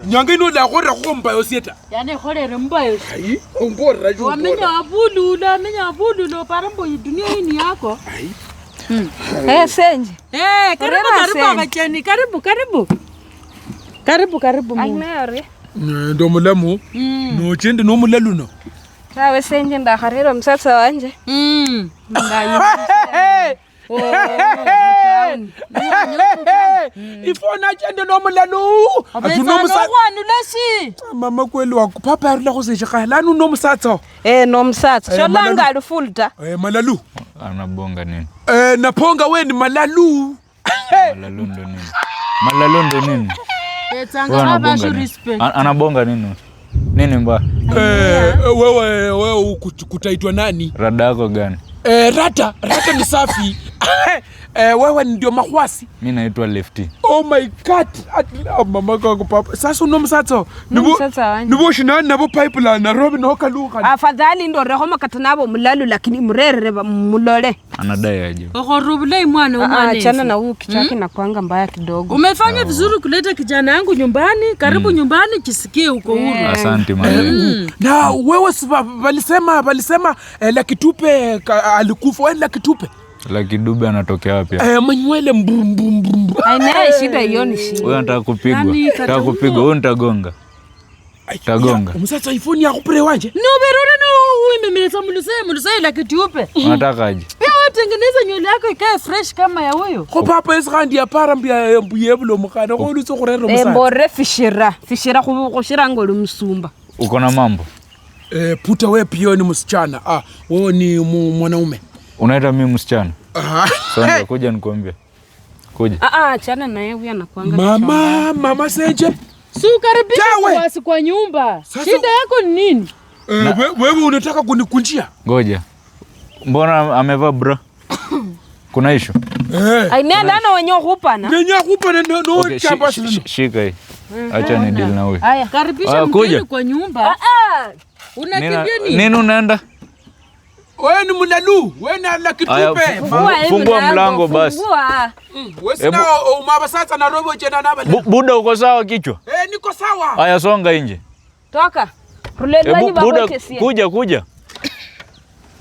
Nyanga ino la gore go mbayo sieta. Yani gore re mbayo. Ai, umbora ju. Wamenya abulu parambo dunia hii ni yako. Ai. Senje. Karibu abacheni, karibu. Karibu. Ai mayore. Ndo mulamu. No chende no mulalu no. Tawe senje ndakarira msatsa wanje. Ifona chende no mulalu. Atuno msatsa lesi. Mama kweli wako papa arila go seje ga lanu no msatsa. No msatsa. Sholanga alufulta. Malalu. Anabonga nini? Naponga we ni malalu. Malalu ndo nini? Tanga basho respect. Anabonga nini? Nini mba? Wewe kutaitwa nani? Rada yako gani? Rata ni safi. Wewe ndio makwasi. Mimi naitwa Lefty. Oh my god. Mama kako papa. Sasa unomsatsa. Nibo shina nabo pipeline na Robin hokaluka. Afadhali ndo reho makatanabo mulalu lakini murere mulole. Anadai aje. Rubulei mwana Achana na huyu kichake na kuanga mbaya kidogo. Umefanya vizuri kuleta kijana yangu nyumbani. Karibu nyumbani kisikie huko huru. Asante mama. Na wewe walisema Lucky Dube alikufa. Wewe Lucky Dube. Lucky Dube anatokea wapi? Manywele mbrum. Haina shida hiyo ni shida. Wewe unataka kupigwa. Wewe nitagonga. Tagonga. Msatsa iPhone yako pere wanje. No berora no umemeleza mulusai Lucky Dube. Unataka aje? Tengeneza nywele yako ikae fresh kama ya huyo. Ko papa esgandi ya para mbuyebulo mukana ko lutso go rero msatsa. Mbore fishira go shira ngolo msumba. Uko na mambo? Puta wewe pia ni msichana. Wewe ni mwanaume. Unaita mimi msichana? Songa kuja nikwambie. Kuja. Achana na yeye huyu anakuanga. Mama Senje. Karibisha wasi kwa nyumba. Shida yako ni nini? Wewe unataka kunikunjia? Ngoja. Mbona amevaa bra? Kuna issue? Nenda wenyewe kupana. No chamba sisi. Shika hii. Acha ni deal na wewe. Haya, karibisha mgeni kwa nyumba. Unakimbia nini? Nini unaenda? Wewe ni mulalu, wewe na Lucky Dube. Fungua mlango basi. Wewe na umabasatsa na robo jena na bale. Buda uko sawa kichwa? Niko sawa. Haya songa nje. Toka. Rulelwa ni Buda kuja.